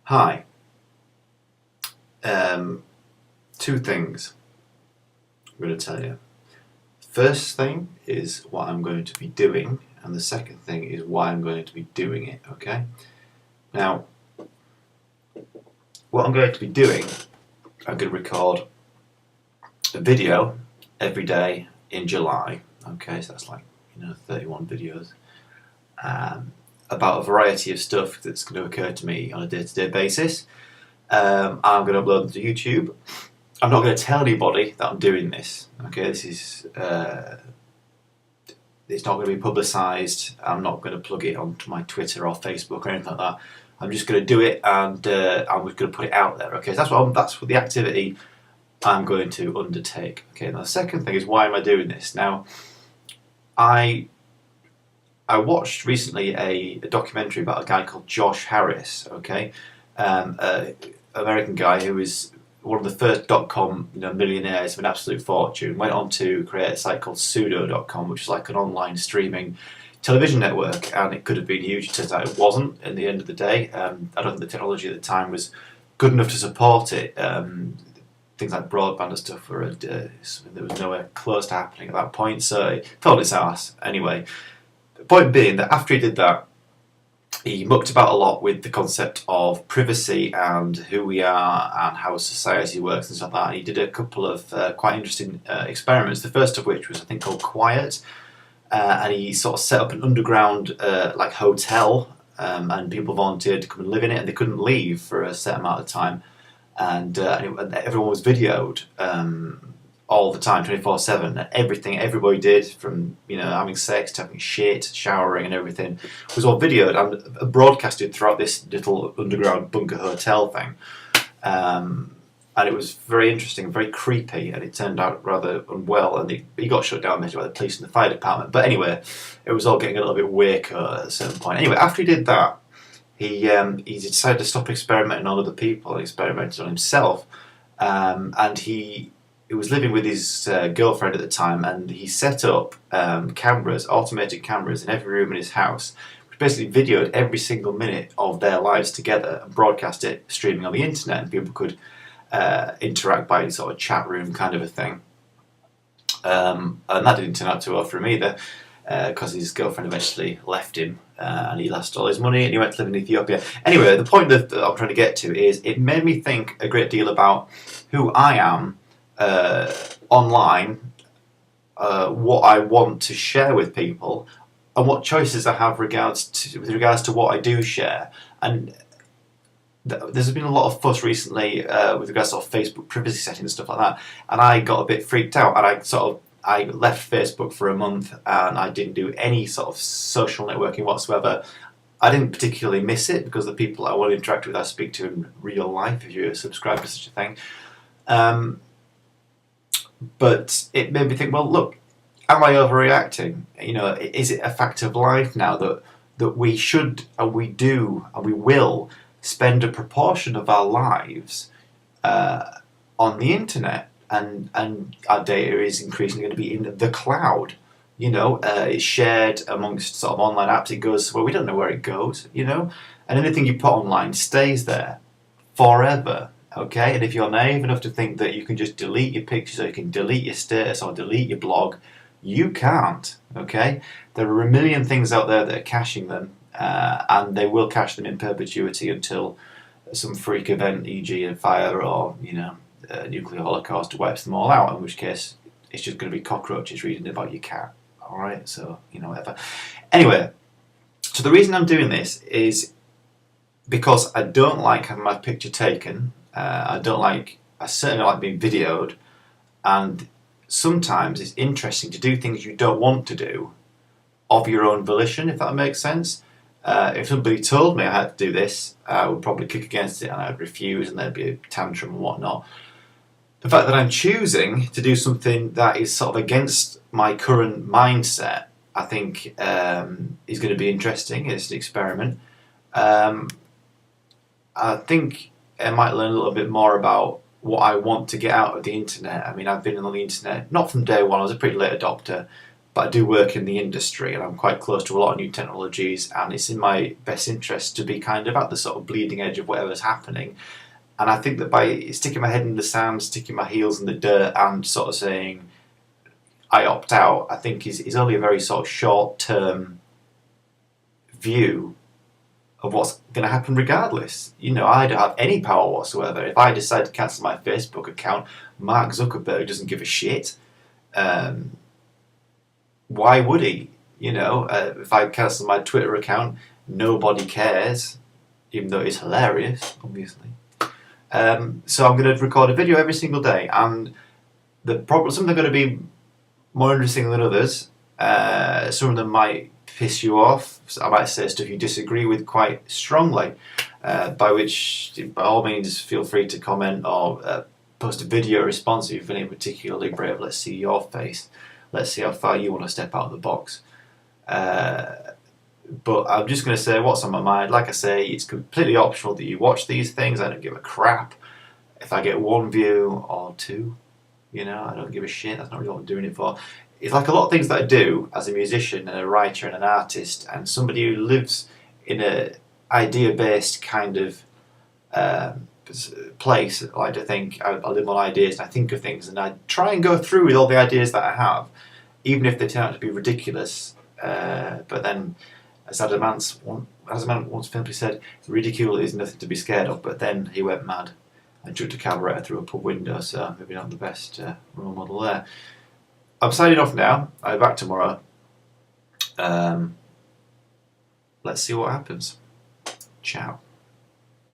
Hi. Um, Two things I'm going to tell you. First thing is what I'm going to be doing, and the second thing is why I'm going to be doing it, okay? Now, what I'm going to be doing, I'm going to record a video every day in July, okay? So that's 31 videos, about a variety of stuff that's going to occur to me on a day-to-day basis. I'm going to upload them to YouTube. I'm not going to tell anybody that I'm doing this. Okay, this is it's not going to be publicised. I'm not going to plug it onto my Twitter or Facebook or anything like that. I'm just going to do it, and I'm just going to put it out there. Okay, so that's what the activity I'm going to undertake. Okay, now the second thing is, why am I doing this? Now, I watched recently a documentary about a guy called Josh Harris. Okay, an American guy who was one of the first .com millionaires of an absolute fortune. Went on to create a site called Pseudo.com, which is like an online streaming television network, and it could have been huge. It turns out it wasn't. In the end of the day, I don't think the technology at the time was good enough to support it. Things like broadband and stuff were there was nowhere close to happening at that point, so it fell on its arse. Anyway, the point being that after he did that, he mucked about a lot with the concept of privacy and who we are and how society works and stuff like that. And he did a couple of quite interesting experiments. The first of which was, I think, called Quiet, and he sort of set up an underground hotel, and people volunteered to come and live in it, and they couldn't leave for a set amount of time. And everyone was videoed all the time, 24/7. Everything everybody did, from having sex to having shit, showering, and everything, was all videoed and broadcasted throughout this little underground bunker hotel thing. And it was very interesting, very creepy, and it turned out rather unwell. And he got shut down by the police and the fire department. But anyway, it was all getting a little bit waker at a certain point. Anyway, after he did that, he decided to stop experimenting on other people and experimented on himself. And he was living with his girlfriend at the time, and he set up automated cameras in every room in his house, which basically videoed every single minute of their lives together and broadcast it streaming on the internet, and people could interact by sort of chat room kind of a thing. And that didn't turn out too well for him either, because his girlfriend eventually left him, and he lost all his money, and he went to live in Ethiopia. Anyway, the point that I'm trying to get to is, it made me think a great deal about who I am online, what I want to share with people, and what choices I have with regards to what I do share. And there's been a lot of fuss recently with regards to Facebook privacy settings and stuff like that, and I got a bit freaked out, and I left Facebook for a month, and I didn't do any sort of social networking whatsoever. I didn't particularly miss it, because the people I want to interact with, I speak to in real life, if you're subscribed to such a thing. But it made me think, well, look, am I overreacting? Is it a fact of life now that we should, and we do, and we will spend a proportion of our lives on the internet, and our data is increasingly going to be in the cloud. It's shared amongst sort of online apps. It goes where we don't know where it goes. And anything you put online stays there forever. Okay, and if you're naive enough to think that you can just delete your pictures, or you can delete your status, or delete your blog, you can't. Okay, there are a million things out there that are caching them, and they will cache them in perpetuity until some freak event, e.g. a fire or a nuclear holocaust, wipes them all out. In which case, it's just going to be cockroaches reading about your cat. All right, so whatever. Anyway, so the reason I'm doing this is because I don't like having my picture taken. I certainly like being videoed, and sometimes it's interesting to do things you don't want to do of your own volition, if that makes sense. If somebody told me I had to do this, I would probably kick against it, and I'd refuse, and there'd be a tantrum and whatnot. The fact that I'm choosing to do something that is sort of against my current mindset, I think is going to be interesting. It's an experiment. I think I might learn a little bit more about what I want to get out of the internet. I mean, I've been on the internet, not from day one. I was a pretty late adopter, but I do work in the industry and I'm quite close to a lot of new technologies, and it's in my best interest to be kind of at the sort of bleeding edge of whatever's happening. And I think that by sticking my head in the sand, sticking my heels in the dirt, and sort of saying I opt out, I think is only a very sort of short-term view of what's going to happen regardless. You know, I don't have any power whatsoever. If I decide to cancel my Facebook account, Mark Zuckerberg doesn't give a shit. Why would he? You know, if I cancel my Twitter account, nobody cares, even though it's hilarious, obviously. So I'm going to record a video every single day, and some of them are going to be more interesting than others. Some of them might piss you off. I might say stuff you disagree with quite strongly, by which, by all means, feel free to comment or post a video response if you've been particularly brave. Let's see your face. Let's see how far you want to step out of the box. But I'm just going to say what's on my mind. Like I say, it's completely optional that you watch these things. I don't give a crap if I get one view or two. You know, I don't give a shit. That's not really what I'm doing it for. It's like a lot of things that I do as a musician and a writer and an artist and somebody who lives in a idea-based kind of place. I like to think I live on ideas and I think of things and I try and go through with all the ideas that I have, even if they turn out to be ridiculous. But then, as Adam Ant once simply said, ridicule is nothing to be scared of. But then he went mad and chucked a carburettor through a pub window, so maybe not the best role model there. I'm signing off now. I'll be back tomorrow. Let's see what happens. Ciao.